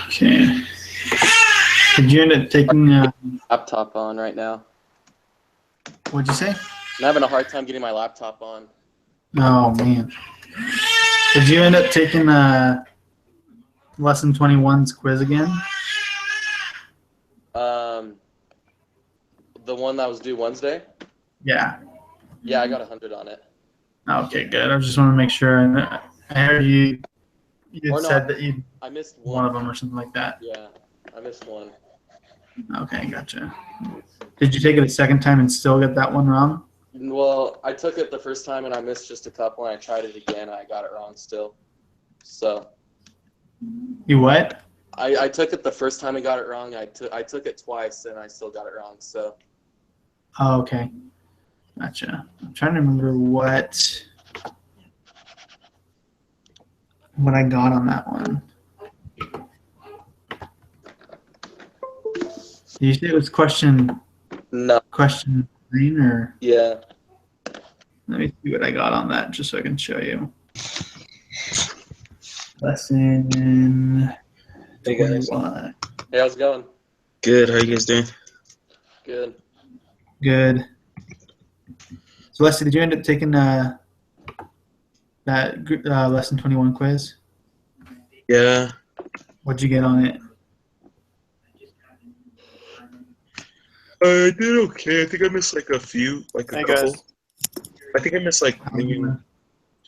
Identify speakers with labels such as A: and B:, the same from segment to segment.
A: Okay. Did you end up taking?
B: Laptop on right now.
A: What'd you say?
B: I'm having a hard time getting my laptop on.
A: Oh man. Did you end up taking lesson 21's quiz again?
B: The one that was due Wednesday?
A: Yeah.
B: Yeah, I got 100 on it.
A: Okay, good. I just want to make sure. And I heard you
B: Or no,
A: said that you
B: I missed
A: one of them or something like that.
B: Yeah, I missed one.
A: Okay, gotcha. Did you take it a second time and still get that one wrong?
B: Well, I took it the first time and I missed just a couple, and I tried it again and I got it wrong still. So.
A: You what?
B: I took it the first time and got it wrong. I took it twice and I still got it wrong. So.
A: Oh, okay. Gotcha. I'm trying to remember what I got on that one. Did you say it was question?
B: No.
A: Question 9 or?
B: Yeah.
A: Let me see what I got on that, just so I can show you. Lesson 21.
B: Hey, how's it going?
C: Good. How you guys doing?
B: Good.
A: Good. So, Leslie, did you end up taking that lesson 21 quiz?
C: Yeah.
A: What'd you get on it?
C: I did okay. I think I missed like a few, like a couple.
D: Guys.
C: I think I missed like maybe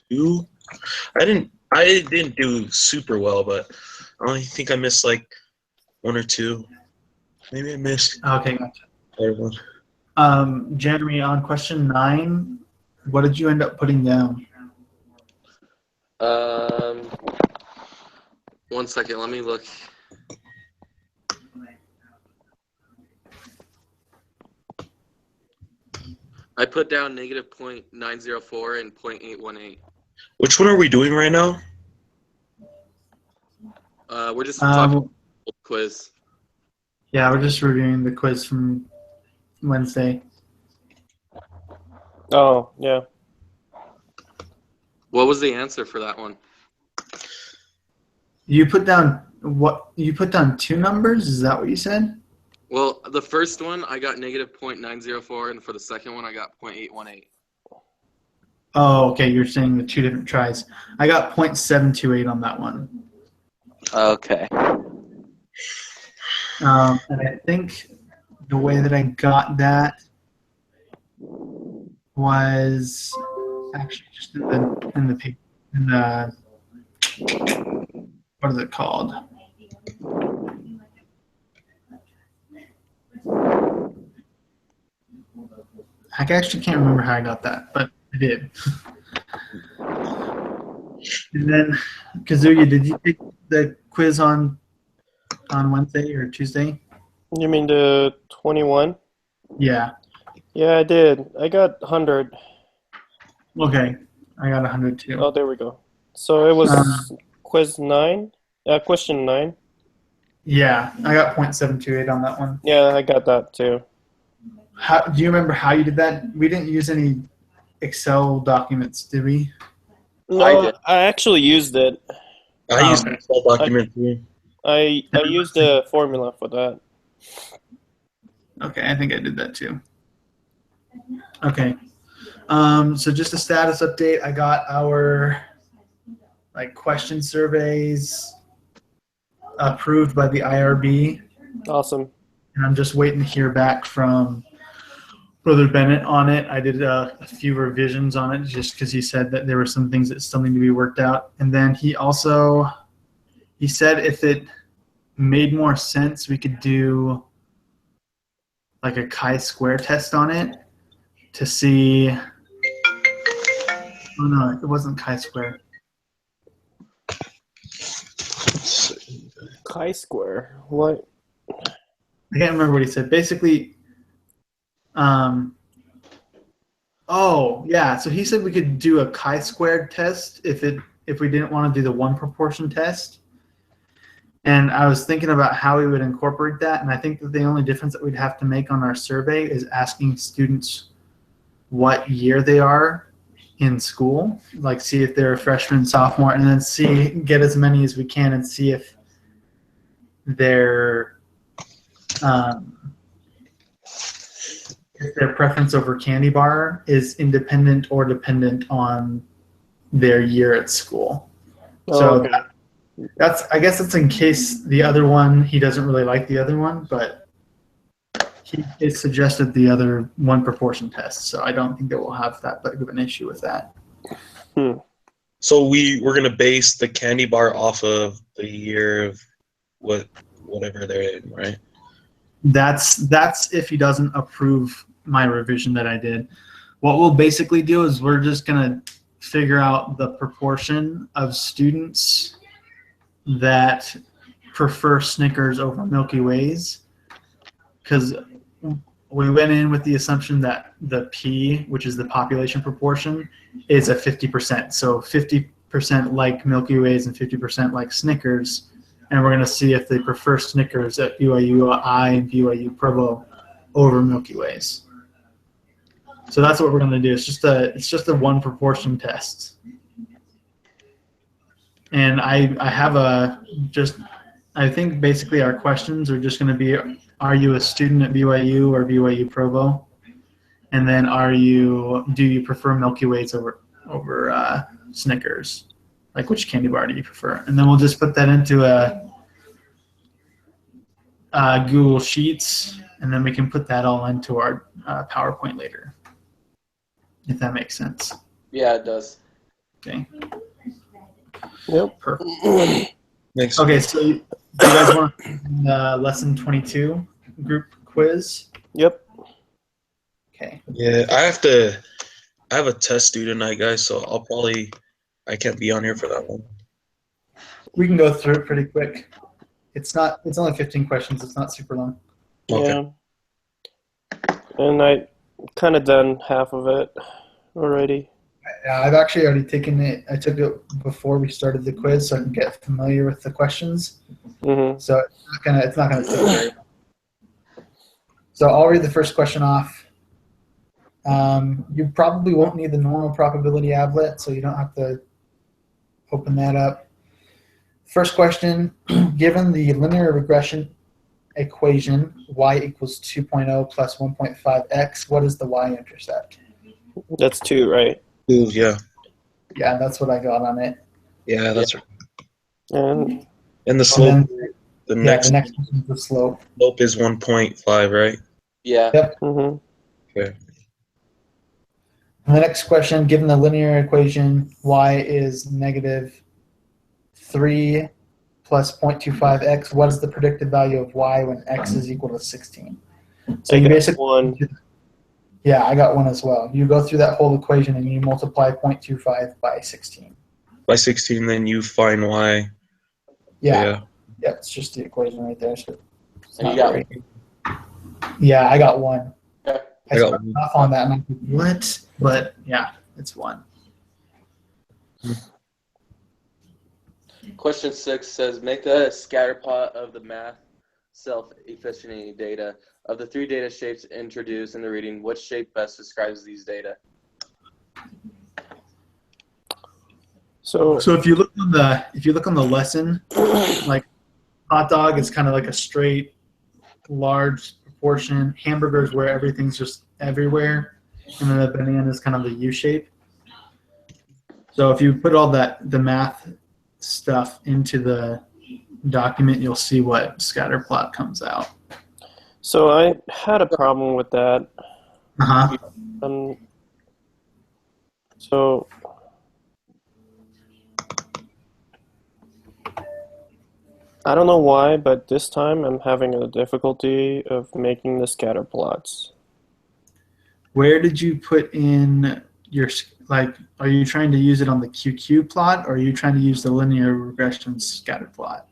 C: 2. I didn't do super well, but I only think I missed like 1 or 2. Maybe I missed.
A: Okay, gotcha.
C: Everyone.
A: Jeremy, on question 9, what did you end up putting down?
B: 1 second. Let me look. I put down -0.904 and 0.818.
C: Which one are we doing right now?
B: We're just talking about the quiz.
A: Yeah, we're just reviewing the quiz from Wednesday.
D: Oh, yeah.
B: What was the answer for that one?
A: You put down what? You put down 2 numbers? Is that what you said?
B: Well, the first one I got -0.904, and for the second one I got 0.818.
A: Oh, okay. You're saying the 2 different tries. I got 0.728 on that one.
B: Okay.
A: And I think the way that I got that was actually just in the what is it called? I actually can't remember how I got that, but I did. And then, Kazuya, did you take the quiz on Wednesday or Tuesday?
D: You mean the 21?
A: Yeah.
D: Yeah, I did. I got 100.
A: Okay. I got 100 too.
D: Oh, there we go. So it was quiz 9? Question 9?
A: Yeah, I got 0.728 on that one.
D: Yeah, I got that too.
A: Do you remember how you did that? We didn't use any Excel documents, did we?
D: No, I actually used it.
C: I used an Excel document too.
D: I used the formula for that.
A: Okay, I think I did that too. Okay. So just a status update. I got our question surveys approved by the IRB.
D: Awesome.
A: And I'm just waiting to hear back from Brother Bennett on it. I did a few revisions on it just because he said that there were some things that still need to be worked out. And then he said if it made more sense, we could do like a chi-square test on it to see. Oh no, it wasn't chi-square.
D: Chi-square. What?
A: I can't remember what he said. Basically, oh yeah. So he said we could do a chi-squared test if we didn't want to do the one proportion test. And I was thinking about how we would incorporate that, and I think that the only difference that we'd have to make on our survey is asking students what year they are in school, like see if they're a freshman, sophomore, and then get as many as we can and see if their preference over candy bar is independent or dependent on their year at school. So
D: okay.
A: I guess that's in case the other one, he doesn't really like the other one, but he suggested the other one proportion test. So I don't think that we'll have that big of an issue with that.
C: So we're gonna base the candy bar off of the year of whatever they're in, right?
A: That's if he doesn't approve my revision that I did. What we'll basically do is we're just gonna figure out the proportion of students that prefer Snickers over Milky Ways, because we went in with the assumption that the P, which is the population proportion, is a 50%. So 50% like Milky Ways and 50% like Snickers. And we're going to see if they prefer Snickers at BYU-I and BYU Provo over Milky Ways. So that's what we're going to do. It's just a one proportion test. And I think basically our questions are just going to be, are you a student at BYU or BYU Provo? And then do you prefer Milky Ways over Snickers? Like, which candy bar do you prefer? And then we'll just put that into a Google Sheets, and then we can put that all into our PowerPoint later, if that makes sense.
B: Yeah, it does.
A: Okay.
D: Yep.
A: Perfect.
C: Thanks.
A: Okay, so do you guys want lesson 22 group quiz?
D: Yep.
A: Okay.
C: Yeah, I have a test due tonight, guys, so I can't be on here for that one.
A: We can go through it pretty quick. It's only 15 questions. It's not super long.
C: Okay.
D: Yeah. And I kind of done half of it already.
A: Yeah, I've actually already taken it. I took it before we started the quiz, so I can get familiar with the questions.
D: Mm-hmm.
A: So it's not gonna take very long. So I'll read the first question off. You probably won't need the normal probability applet, so you don't have to open that up. First question, given the linear regression equation y equals 2.0 plus 1.5x, what is the y-intercept?
D: That's 2, right?
C: Ooh, yeah.
A: Yeah, that's what I got on it.
C: Yeah, that's right.
D: And
C: And the slope,
A: the next one is the slope.
C: slope is 1.5, right?
B: Yeah.
A: Yep.
D: mm-hmm.
C: Okay.
A: And the next question, given the linear equation, y is negative 3 plus 0.25x, what is the predicted value of y when x is equal to 16? So you basically
D: 1.
A: Yeah, I got 1 as well. You go through that whole equation and you multiply 0.25 by 16.
C: By 16, then you find y.
A: Yeah, it's just the equation right there. So
B: And you got
A: Yeah, I got 1.
B: Okay.
A: I
C: got
A: started
C: 1.
A: off on that and I'm like, what? But yeah, it's 1.
B: Question 6 says, make a scatter plot of the math self-efficiency data. Of the 3 data shapes introduced in the reading, which shape best describes these data?
D: So
A: if you look on the lesson, like hot dog is kind of like a straight, large proportion. Hamburger is where everything's just everywhere, and then the banana is kind of the U shape. So if you put all the math stuff into the document, you'll see what scatter plot comes out.
D: So I had a problem with that.
A: Uh-huh.
D: So I don't know why, but this time I'm having a difficulty of making the scatter plots.
A: Where did you put in your, like, are you trying to use it on the QQ plot, or are you trying to use the linear regression scatter plot?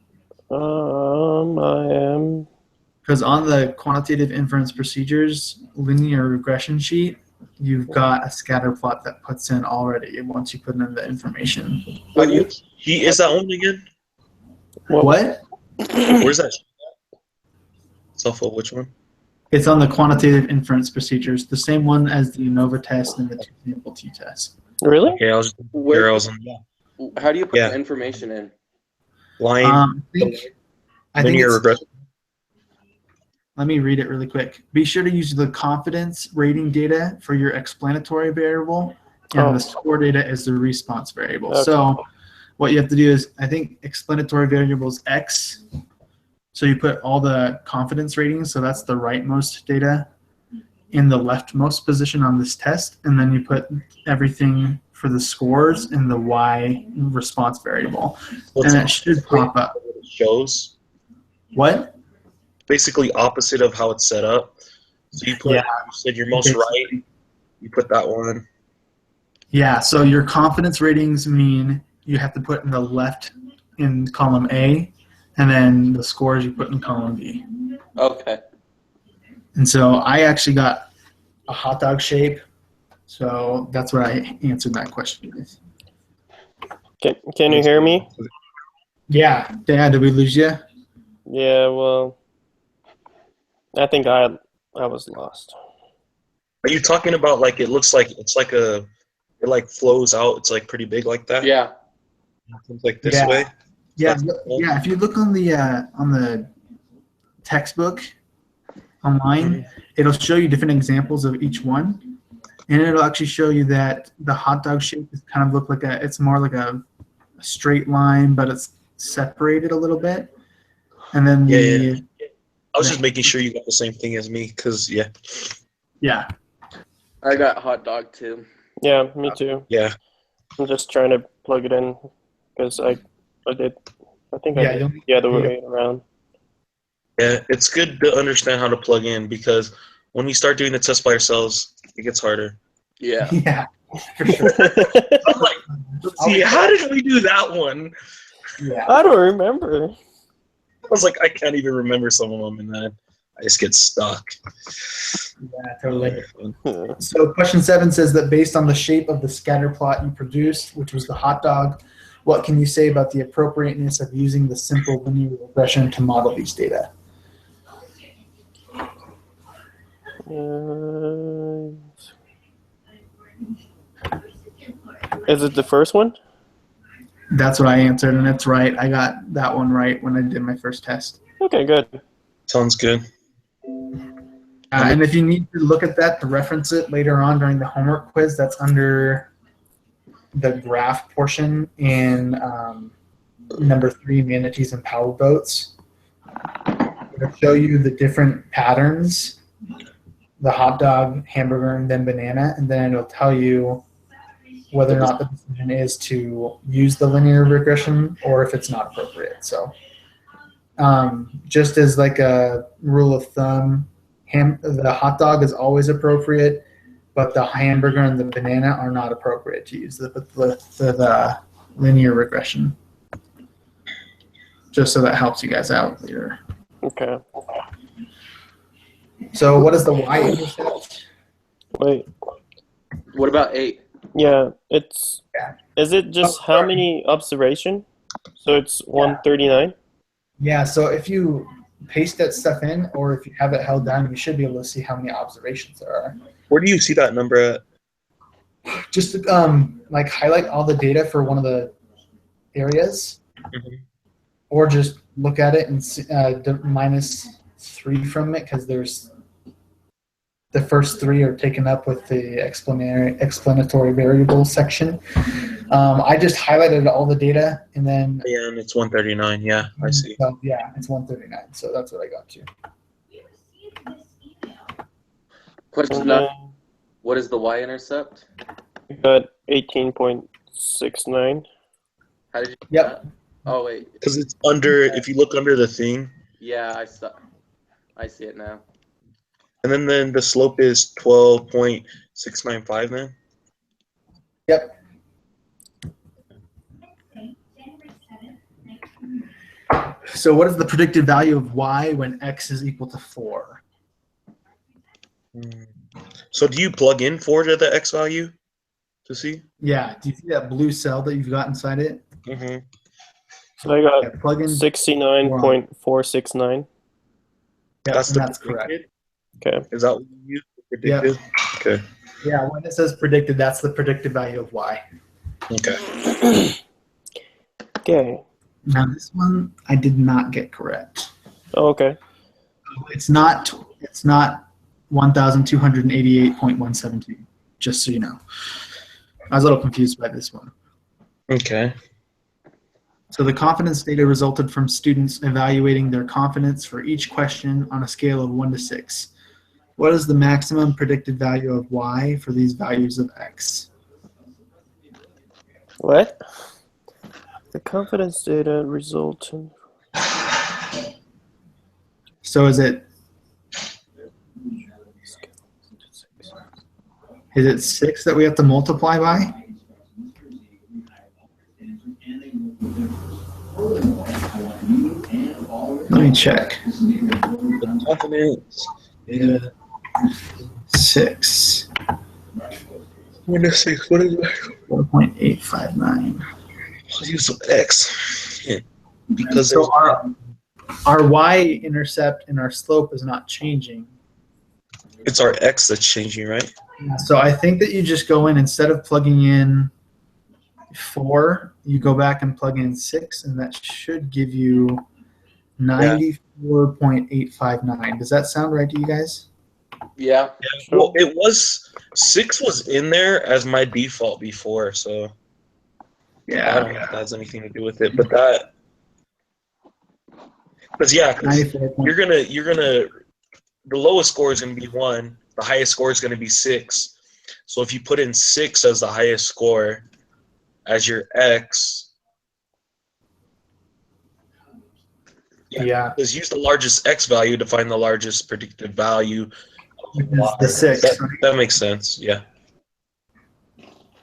D: I am.
A: Because on the quantitative inference procedures linear regression sheet, you've got a scatter plot that puts in already once you put in the information.
C: Is that one again?
A: What?
C: Where's that? Sulfur, which one?
A: It's on the quantitative inference procedures, the same one as the ANOVA test and the two-sample t-test.
D: Really?
C: Okay, I was
B: Where-
C: here. I was on
B: How do you put
C: Yeah.
B: the information in?
C: line
A: I think
C: linear
A: it's,
C: regression.
A: let me read it really quick. Be sure to use the confidence rating data for your explanatory variable and
D: Oh.
A: the score data as the response variable.
D: Okay.
A: So what you have to do is, I think explanatory variable is X. So you put all the confidence ratings, so that's the rightmost data, in the leftmost position on this test, and then you put everything for the scores in the Y response variable.
C: What's
A: And it should pop up.
C: what it shows?
A: What?
C: Basically opposite of how it's set up. So you put,
A: Yeah.
C: you said your most right, you put that one.
A: Yeah, so your confidence ratings mean you have to put in the left in column A, and then the scores you put in column B.
B: Okay.
A: And so I actually got a hot dog shape, so that's what I answered that question with.
D: Can you hear me?
A: Yeah, Dad, did we lose you?
D: Yeah, well, I think I was lost.
C: Are you talking about like it looks like it's like it like flows out, it's like pretty big like that?
B: Yeah.
C: It comes like this
A: Yeah.
C: way?
A: Yeah,
C: So that's cool.
A: yeah. If you look on the textbook online, it'll show you different examples of each one, and it'll actually show you that the hot dog shape is kind of look like it's more like a straight line, but it's separated a little bit, and then
C: Yeah. I was just making sure you got the same thing as me, because
A: yeah.
B: I got hot dog too.
D: Yeah, me too.
C: yeah.
D: I'm just trying to plug it in because I did. I think I
A: Yeah,
D: did
A: you'll-
D: the other way around.
C: Yeah, it's good to understand how to plug in, because when we start doing the test by ourselves, it gets harder.
B: Yeah.
A: Yeah, for sure.
C: I'm like, let's see, how did we do that one?
A: Yeah.
D: I don't remember.
C: I was like, I can't even remember some of them, and then I just get stuck.
A: Yeah, totally. So question 7 says that based on the shape of the scatter plot you produced, which was the hot dog, what can you say about the appropriateness of using the simple linear regression to model these data?
D: Is it the first one?
A: That's what I answered, and it's right. I got that one right when I did my first test.
D: Okay, good.
C: Sounds good.
A: And if you need to look at that to reference it later on during the homework quiz, that's under the graph portion in number 3, manatees and powerboats. It'll show you the different patterns, the hot dog, hamburger, and then banana, and then it'll tell you whether or not the decision is to use the linear regression or if it's not appropriate. So just as like a rule of thumb, the hot dog is always appropriate, but the hamburger and the banana are not appropriate to use the linear regression. Just so that helps you guys out later.
D: Okay.
A: So what is the y-intercept?
D: Wait.
B: What about 8?
D: Yeah, it's.
A: Yeah.
D: Is it just how many observation? So it's 139.
A: Yeah, so if you paste that stuff in, or if you have it held down, you should be able to see how many observations there are.
C: Where do you see that number at?
A: Just like highlight all the data for one of the areas, or just look at it and see, -3 from it, because there's the first 3 are taken up with the explanatory variable section. I just highlighted all the data, and then
C: Yeah, and it's 139. Yeah, I see.
A: so, yeah, it's 139. So that's what I got to.
B: Question 9. What is the y-intercept?
D: We got 18.69.
B: How did you do
A: Yep.
B: that? Oh, wait.
C: Because it's under, if you look under the thing,
B: Yeah, I see it now.
C: and then the slope is 12.695 then?
A: Yep. So what is the predicted value of y when x is equal to 4?
C: So do you plug in 4 to the x value to see?
A: Yeah. Do you see that blue cell that you've got inside it?
C: Mm-hmm.
D: So I got
A: Yeah, plug in.
D: 69.469.
A: Yep,
C: That's
A: and
C: the
A: that's correct.
C: predicted?
D: Okay.
C: Is that what you use for predicted? Okay.
A: Yeah, when it says predicted, that's the predicted value of y.
C: Okay.
D: Okay.
A: Now this one I did not get correct.
D: Oh, okay.
A: It's not 1,288.172. Just so you know, I was a little confused by this one.
C: Okay.
A: So the confidence data resulted from students evaluating their confidence for each question on a scale of 1 to 6. What is the maximum predicted value of y for these values of x?
D: What? The confidence data result in...
A: So is it 6 that we have to multiply by? Let me check.
C: The confidence. Yeah.
A: 6.
C: 1 to 6. What is it?
A: 4.859.
C: Let's use some X. Yeah. Because
A: So our y-intercept and our slope is not changing.
C: it's our X that's changing, right?
A: So I think that you just go in, instead of plugging in 4, you go back and plug in 6, and that should give you 94.859. Does that sound right to you guys?
B: Yeah.
C: Well, it was 6 was in there as my default before, so I don't know if that has anything to do with it, but that, because you're gonna the lowest score is gonna be 1, the highest score is gonna be 6. So if you put in 6 as the highest score as your X,
A: Yeah.
C: just use the largest X value to find the largest predicted value.
A: Which is the 6.
C: That makes sense. Yeah.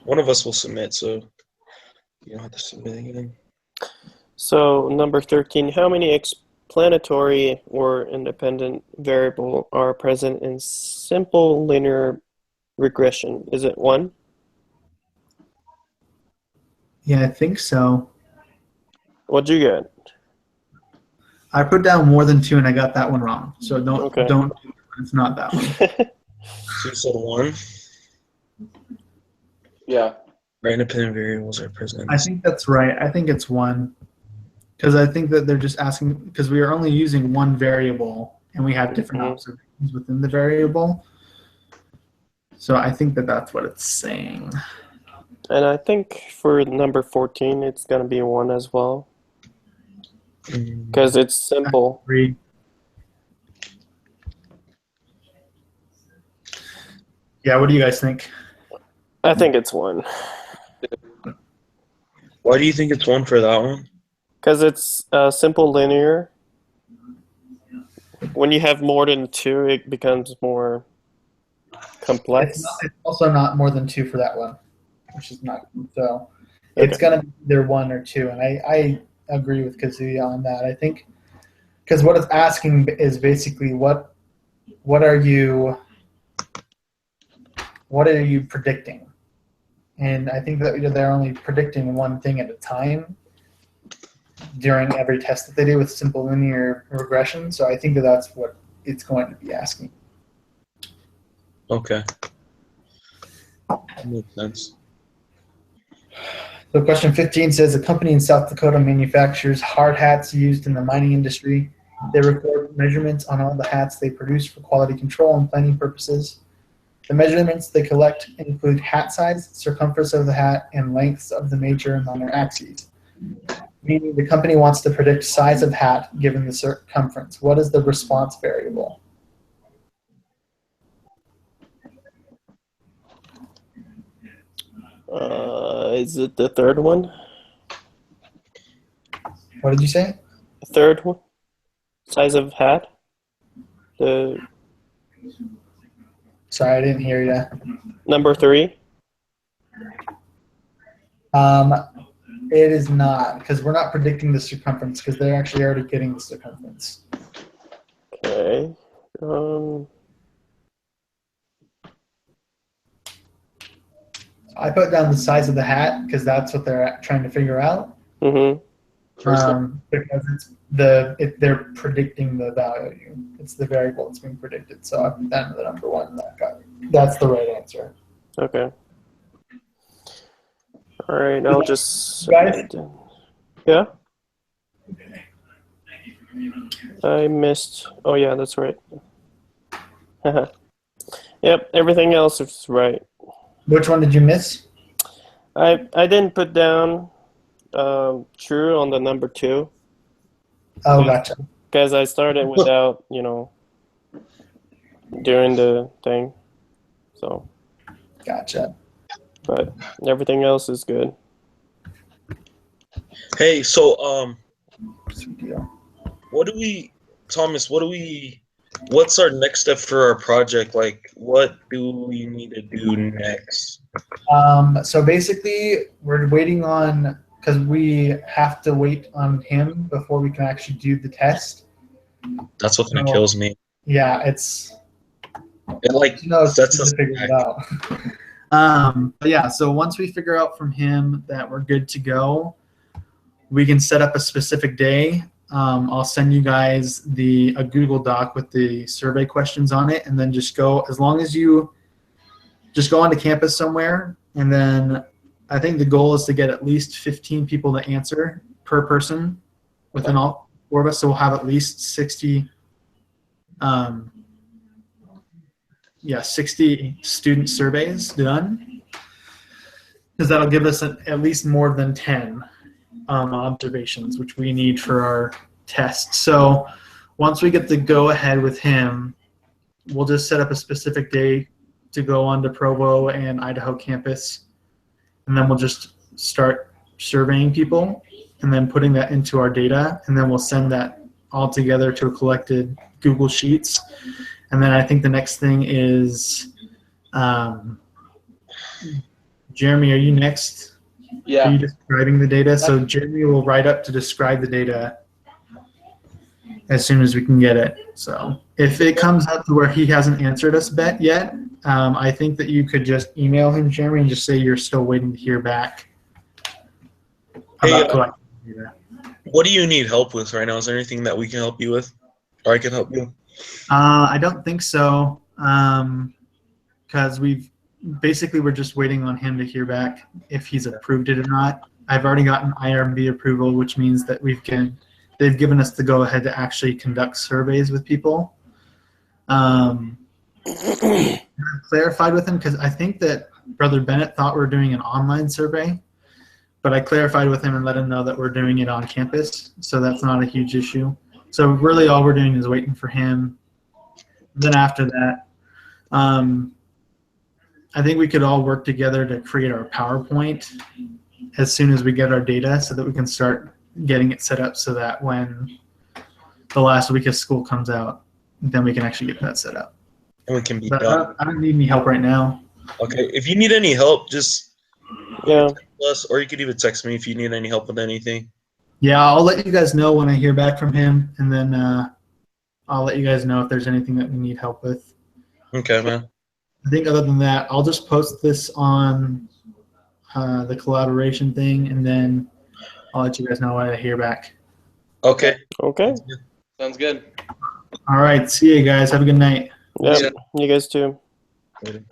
C: One of us will submit, so you don't have to submit again.
D: So number 13, how many explanatory or independent variable are present in simple linear regression? Is it 1?
A: Yeah, I think so.
D: What'd you get?
A: I put down more than 2, and I got that one wrong. So don't
D: Okay.
A: do it. It's not that one.
C: So you said 1.
B: Yeah.
C: Our independent variables are present.
A: I think that's right. I think it's 1. Because I think that they're just asking, because we are only using one variable, and we have different observations within the variable. So I think that that's what it's saying.
D: And I think for number 14, it's going to be 1 as well. Because it's simple.
A: Agree. Yeah, what do you guys think?
D: I think it's 1.
C: Why do you think it's 1 for that one?
D: Because it's simple linear. When you have more than 2, it becomes more complex.
A: It's also not more than 2 for that one, which is not so. It's going to be either 1 or 2, and I agree with Kazuya on that. I think because what it's asking is basically what are you predicting, and I think that they're only predicting one thing at a time during every test that they do with simple linear regression. So I think that that's what it's going to be asking.
C: Okay. That makes sense.
A: So question 15 says, a company in South Dakota manufactures hard hats used in the mining industry. They record measurements on all the hats they produce for quality control and planning purposes. The measurements they collect include hat size, circumference of the hat, and lengths of the major and minor axes. Meaning the company wants to predict size of hat given the circumference. What is the response variable?
D: Is it the third one?
A: What did you say?
D: The third one? Size of hat?
A: Sorry, I didn't hear you.
D: Number 3?
A: It is not, because we're not predicting the circumference, because they're actually already getting the circumference.
D: Okay.
A: I put down the size of the hat because that's what they're trying to figure out.
D: Mm-hmm.
B: First one.
A: Because they're predicting the value. It's the variable that's being predicted. So I put that in the number one. That's the right answer.
D: Okay. All right, I'll just.
A: Guys?
D: Yeah. I missed. Oh yeah, that's right. Yep, everything else is right.
A: Which one did you miss?
D: I didn't put down true on the number 2
A: Oh, gotcha.
D: because I started without doing the thing. So,
A: Gotcha.
D: but everything else is good.
C: Hey, so
A: Sweet deal.
C: Thomas, what's our next step for our project? Like, what do we need to do next?
A: So basically, we're waiting on, because we have to wait on him before we can actually do the test.
C: That's what kind of kills me.
A: Yeah, it's.
C: It like
A: That's
C: sets us
A: to figure
C: back.
A: it out. But yeah, so once we figure out from him that we're good to go, we can set up a specific day. I'll send you guys a Google Doc with the survey questions on it, and then just go, as long as you just go onto campus somewhere, and then I think the goal is to get at least 15 people to answer per person within all 4 of us, so we'll have at least 60 60 student surveys done, because that'll give us at least more than 10 observations, which we need for our test. So once we get the go ahead with him, we'll just set up a specific day to go on to Provo and Idaho campus, and then we'll just start surveying people and then putting that into our data, and then we'll send that all together to a collected Google Sheets. And then I think the next thing is, Jeremy, are you next?
B: Yeah.
A: Are you describing the data? So Jeremy will write up to describe the data as soon as we can get it. So if it comes up to where he hasn't answered us yet, I think that you could just email him, Jeremy, and just say you're still waiting to hear back about collecting data.
C: What do you need help with right now? Is there anything that we can help you with, or I can help you?
A: I don't think so, because we're just waiting on him to hear back if he's approved it or not. I've already gotten IRB approval, which means that they've given us the go ahead to actually conduct surveys with people. I clarified with him, because I think that Brother Bennett thought we were doing an online survey, but I clarified with him and let him know that we're doing it on campus, so that's not a huge issue. So really all we're doing is waiting for him. Then after that, I think we could all work together to create our PowerPoint as soon as we get our data, so that we can start getting it set up, so that when the last week of school comes out, then we can actually get that set up.
C: And we can be
A: But
C: done.
A: I don't need any help right now.
C: Okay. If you need any help, just
D: Yeah.
C: text us, or you could even text me if you need any help with anything.
A: Yeah, I'll let you guys know when I hear back from him, and then I'll let you guys know if there's anything that we need help with.
C: Okay, man.
A: I think other than that, I'll just post this on the collaboration thing, and then I'll let you guys know when I hear back.
C: Okay.
D: Okay.
B: Sounds good.
A: All right, see you guys. Have a good night.
D: Yeah.
B: Yeah.
D: You guys too.
C: Later.